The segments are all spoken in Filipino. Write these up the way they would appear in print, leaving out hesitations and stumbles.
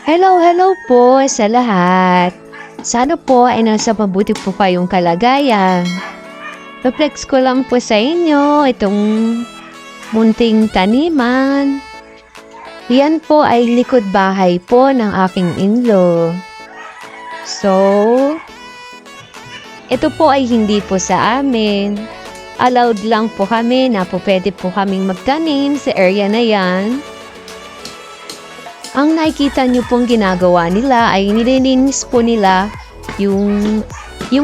Hello, hello po sa lahat. Sana po ay nasa mabuti po kayong kalagayan. Reflex ko lang po sa inyo itong munting taniman. Yan po ay likod bahay po ng aking in-law. So, ito po ay hindi po sa amin. Allowed lang po kami na po pwede po kaming magtanim sa area na yan. Ang nakikita nyo pong ginagawa nila ay nililinis po nila yung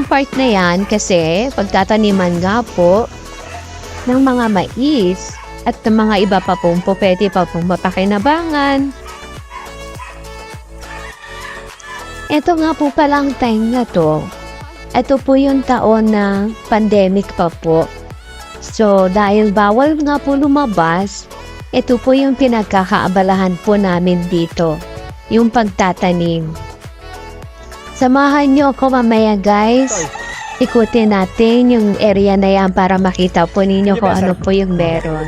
part na yan kasi pagtataniman nga po ng mga mais at ng mga iba pa pong po pwede pa pong mapakinabangan. Ito nga po palang time na to. Ito po yung taon na pandemic pa po. So dahil bawal nga po lumabas, ito po yung pinagkakaabalahan po namin dito, yung pagtatanim. Samahan nyo ako mamaya guys. Ikutin natin yung area na yan para makita po ninyo kung ano po yung meron.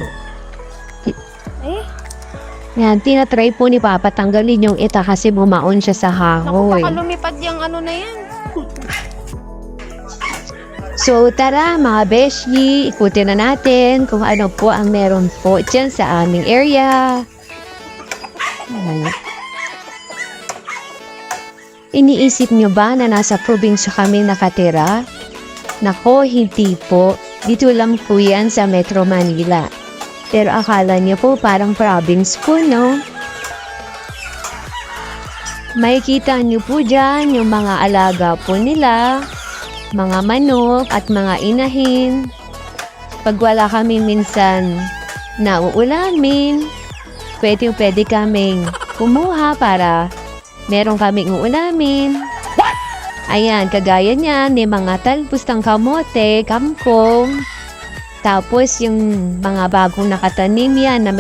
Yan, tinatry po ni Papa tanggalin yung ita kasi bumaon siya sa hangoy. Naku, baka lumipad yung ano na yan. So tara mga beshi, ikutin na natin kung ano po ang meron po dyan sa aming area. Iniisip nyo ba na nasa probinsya kami nakatira? Nako, hindi po. Dito lang po yan sa Metro Manila. Pero akala nyo po parang province po, no? Makikita nyo po dyan yung mga alaga po nila, mga manok at mga inahin. Pag wala kami minsan nauulamin, pwede kaming kumuha para meron kaming uulamin. Ayan, kagaya niyan, may mga talbos ng kamote, kangkong. Tapos yung mga bagong nakatanim yan na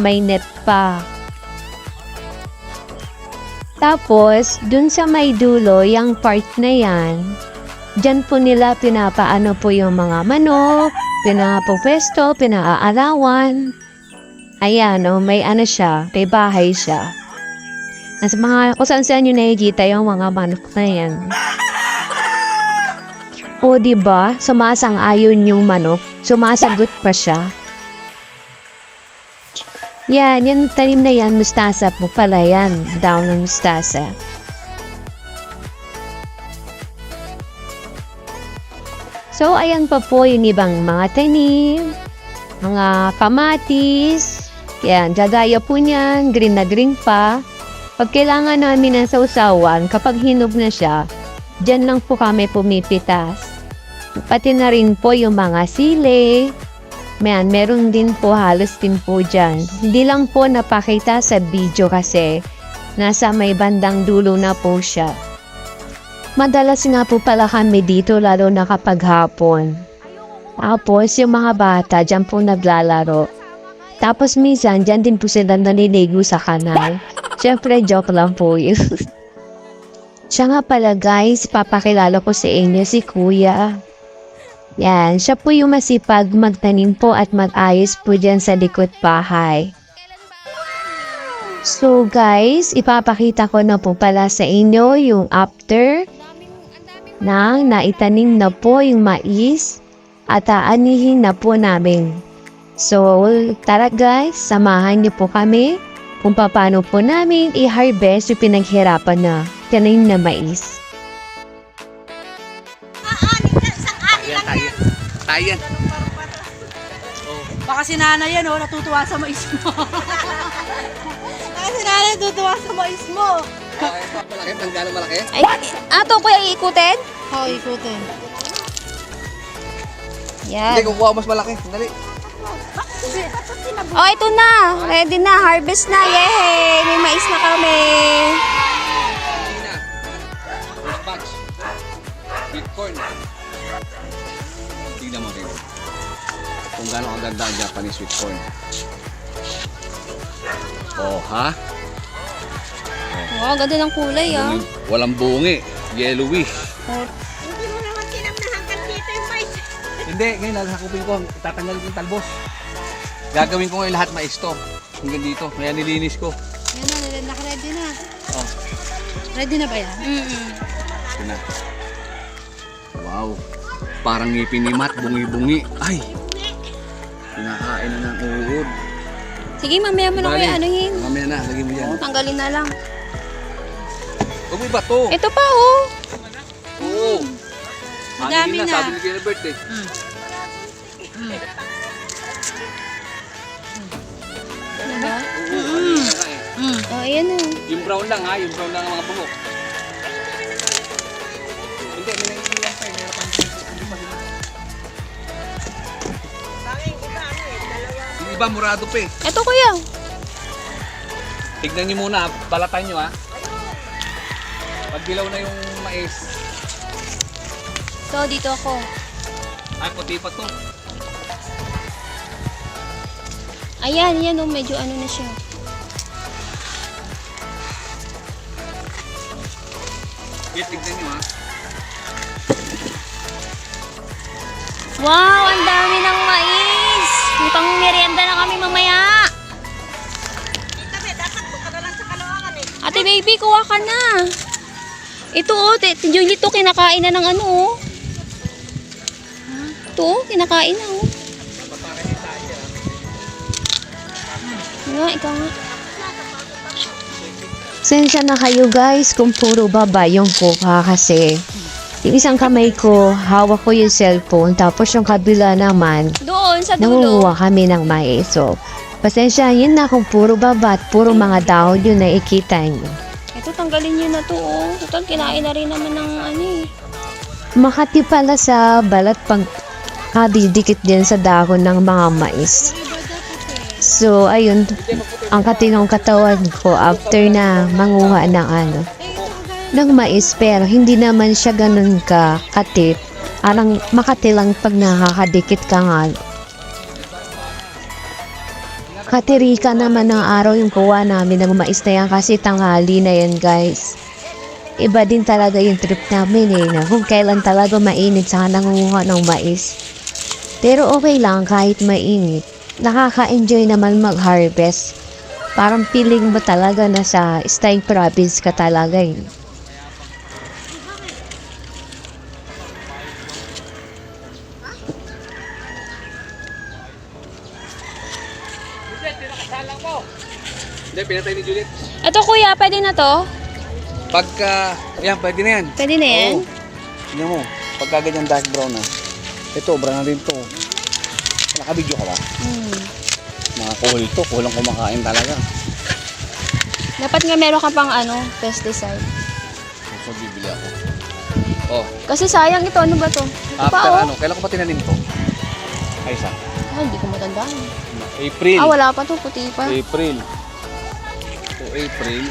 may net pa. Tapos, dun sa may dulo, yung part na yan, diyan po nila pinapaano po yung mga manok, pinapopwesto, pinaaarawan. Ayan, may ano siya, may bahay siya. Nasa mga, kung saan nyo nakikita yung mga manok na yan. O diba, sumasang-ayon yung manok, sumasagot pa siya. Yan, yung tanim na yan, mustasa po pala yan, down ng mustasa. So, ayan pa po yung ibang mga tanim, mga kamatis. Yan, gagaya po niyan, green na green pa. Pag kailangan namin ng sausawan, kapag hinog na siya, dyan lang po kami pumipitas. Pati na rin po yung mga sili. Meron din po, halos din po dyan. Hindi lang po napakita sa video kasi nasa may bandang dulo na po siya. Madalas nga po pala kami dito lalo na kapag hapon. Tapos yung mga bata dyan po naglalaro. Tapos minsan dyan din po sila naliligo sa kanal. Siyempre joke lang po yun. Siya nga pala guys, papakilala ko sa inyo si Kuya. Yan, siya po yung masipag magtanim po at mag-ayos po dyan sa likod bahay. So guys, ipapakita ko na po pala sa inyo yung after na naitanim na po yung mais at aanihin na po namin. So tara guys, samahan niyo po kami kung paano po namin i-harvest yung pinaghirapan na tanim na mais. Tayan. Baka si nanay yan, natutuwa sa mais mo. Baka si nanay natutuwa sa mais mo. Malaki, pang gano'ng malaki? Ay, ato kuya iikutin? Oo, ikutin. Yan. Hindi, kukuha mas malaki. Dali. Oh, ito na. Ready na. Harvest na. Yay! May mais na kami. Tina. First batch. Sweet corn. Tignan mo rin. Kung gano'ng kaganda ang Japanese sweet corn. Oh, ha? Oh, ganda ng kulay ah. Walang bungi. Yellowish. Hindi mo naman tinamnahan dito yung mais. Hindi, ngayon lalakupin ko. Tatanggalin ko yung talbos. Gagawin ko ngayon lahat mais to. Hanggang dito. Kaya nilinis ko. Yan na, nakaready na. Oh, Ready na ba yan? ito na. Wow. Parang ngipin ni Matt, bungi-bungi. Ay! Pinakain na ng uod. Sige, mamaya mo na Bali, kuya anuhin. Mamaya na, lagyan mo yan. Tanggalin na lang. Huwag mo iba to. Ito pa oh. Oo. Madami Hangin na. Sabi ni Kuya birthday. Diba? Oo, hangin na nga eh. Oh, ayan na. Yung brown lang ha, yung brown lang ang mga buhok. Hindi, may naiiwan pa eh. Meron pang hindi pa sila. Yung iba, murado pa eh. Ito kuya. Tignan niyo muna, balatan niyo ha. Pag dilaw na yung mais, So, dito ako. ay puti pa to. Ayan, yan oh. Medyo ano na siya. Sige, tignan niyo ha. Wow, ang dami ng mais. May pang merienda na kami mamaya. Ate baby, kuha ka na. Ito oh, Julie to kinakain na ng ano oh. Ito oh, kinakain na oh. Nga, ikaw nga. Sensya na kayo guys kung puro baba yung kuha kasi yung isang kamay ko, hawak ko yung cellphone, tapos yung kabila naman, Doon sa dulo. nangunguha kami ng mais. So, pasensya yun na kung puro baba at puro mga dahon yun na ikita nyo. Ito, tanggalin nyo na to oh. Total, kinain na rin naman ng ano eh. Makati pala sa balat pag kadidikit din sa dahon ng mga mais. So, ayun, ang katinong katawan ko after na manguha ng ano, ng mais, pero hindi naman siya ganun ka katip. Arang makati lang pag nakakadikit ka nga. Katirika naman ng araw yung kuha namin ng mais na yan kasi tanghali na yan guys. Iba din talaga yung trip namin eh, na kung kailan talaga mainit saka nangunguha ng mais. Pero okay lang kahit mainit. Nakaka-enjoy naman mag-harvest. Parang feeling mo talaga na sa staying province ka talaga eh. Hindi, pinatay ni Juliet. Ito kuya, pwede na to? Pagka, yan, pwede na yan. Pwede na yan? Oo. Tignan mo, pagka ganyan dark brown na. Ito, brown na rin to. Nakabidyo ka ba? Mga kuhol to, kulang kumakain talaga. Dapat nga meron ka pang ano, pesticide. So, bibili ako. Oh, Kasi sayang ito, ano ba to? Ito pa after oh. ano, kailan ko pa tinanim to? Ay, isa. Ah, hindi ko matandaan. April. Ah, wala pa to, puti pa. April. So, April.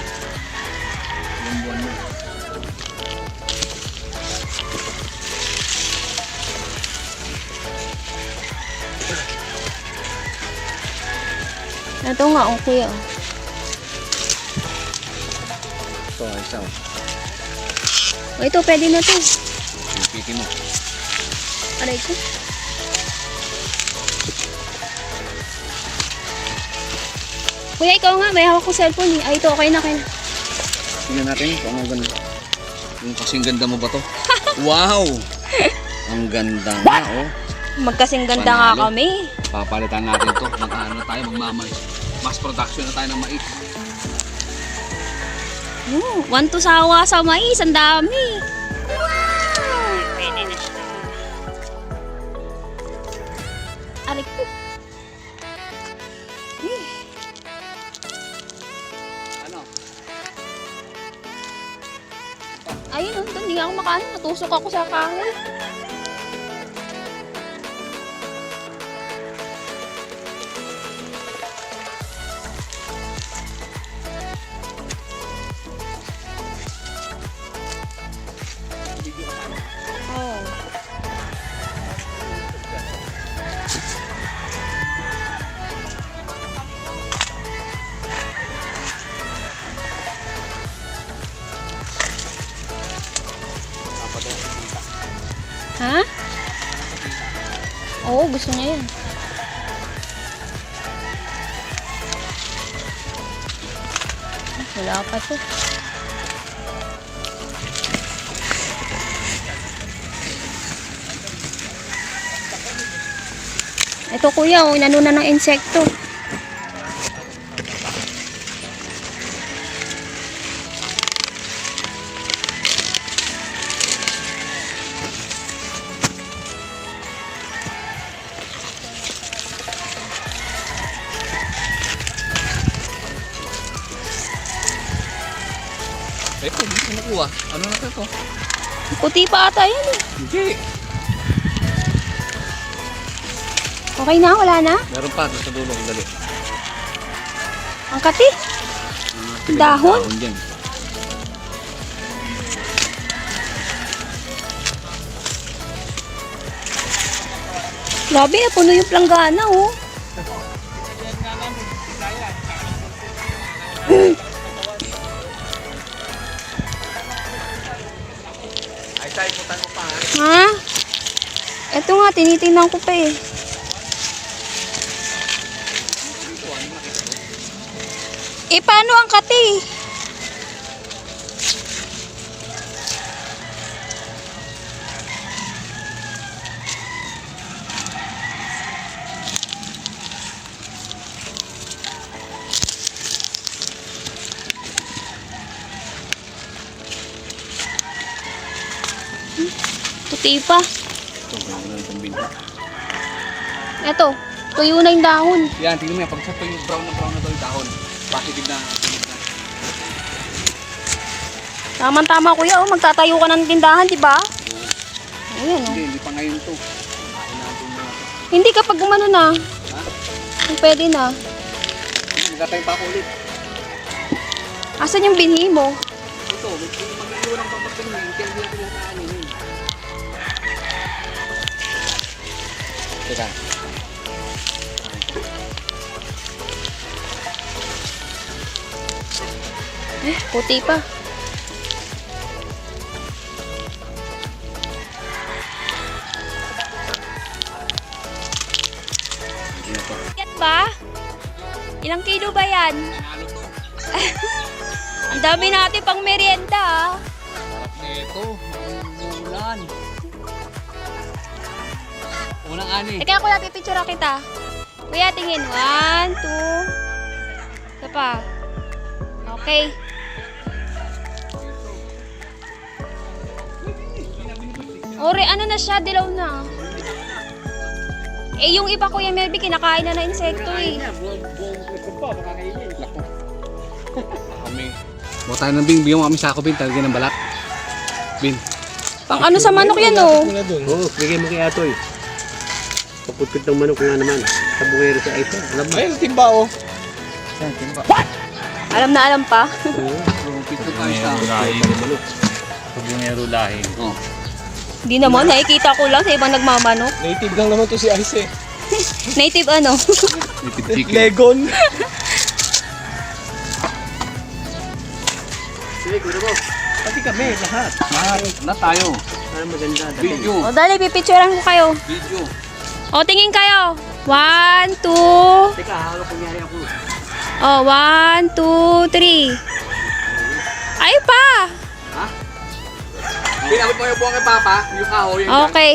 Yung buwan mo. Ito nga, oh, kuya. Ito, isa. Oh, ito, pwede na to. Yung piti mo. Aray ko. Kuya, ikaw nga, may hawak ko cellphone eh. Ay, ito, okay na, okay na. Tingnan natin kung ano ganda. Yung kasing ganda mo ba to? Wow! Ang ganda nga, oh. Magkasing ganda nga Panalo. kami. Papalitan natin to. Mag-ano na tayo, magmamay. Mass production na tayo ng mais. One to sawa sa mais, ang dami. Wow! Pwede na siya. Aray ko. Ano? Ayun, oh, hindi nga ako makaano. Natusok ako sa kahoy. Oh. Ha? Oo, gusto niya yan. Wala pa to. Ito kuya, oh, inano na ng insekto. Ito, hindi ko nakuha. Ano na ito? Puti pa ata yan eh. Hindi. Okay na, wala na. Meron pa, doon sa dulo. Dali. Ang kati. Dahon? Dahon dyan. Grabe, puno yung planggana oh. Ay, tayo, putan mo pa. Ha? Ito nga, tinitingnan ko pa eh. Eh, paano ang kati? Puti pa. Ito, meron na itong binto. Ito, tuyo na yung dahon. Yan, tingnan mo yan. Pag sa ito yung brown na daw yung dahon. Positive na. Tama-tama kuya, oh, magtatayo ka ng tindahan, di ba? Ayan, oh. Hindi pa ngayon to. Kain natin muna to. Hindi kapag umano na, Ha? kung pwede na. Magkatayin pa ako ulit. Asan yung binhi mo? Ito, mag-iiwan ng pampagpag na yun. Kaya hindi natin yung kaanin yun. Teka. Puti pa. Hindi na to. Yan ba? Ilang kilo ba yan? Panalo to. Ang dami natin pang merienda ah. Sarap na ito. Ang ulan. Unang ani. Teka kuya, pipicture kita. Kuya, tingin. 1, 2. Isa pa. Okay. Ore, ano na siya? Dilaw na. Eh, yung iba kuya Melby, kinakain na na insekto eh. Lako. Kami. Buka tayo ng Bing. Bigyan mo kami sako, Bin. Talagyan ng balat. Bin. Pang ano sa manok yan oh. Oo, bigay mo kay Atoy. Paputkot ng manok nga naman. Sa bungero sa Aita. Alam mo? Ayun, timba oh. Yan, timba. Alam na alam pa. Yung pito tayo sa Manok. Pagungero lahi. Oh. Hindi naman, nakikita ko lang sa ibang nagmamanok. Native lang naman to si Ice eh. Native ano? Native chicken. Legon. Sige, kuno mo. Pati kami, lahat. Lahat na tayo. Para maganda. Video. O dali, pipicturean ko kayo. Video. O, tingin kayo. 1, 2. Teka, halo kunyari ako. O, 1, 2, 3. Ay pa! Pinabot mo yung buwan kay Papa, yung kahoy. Okay.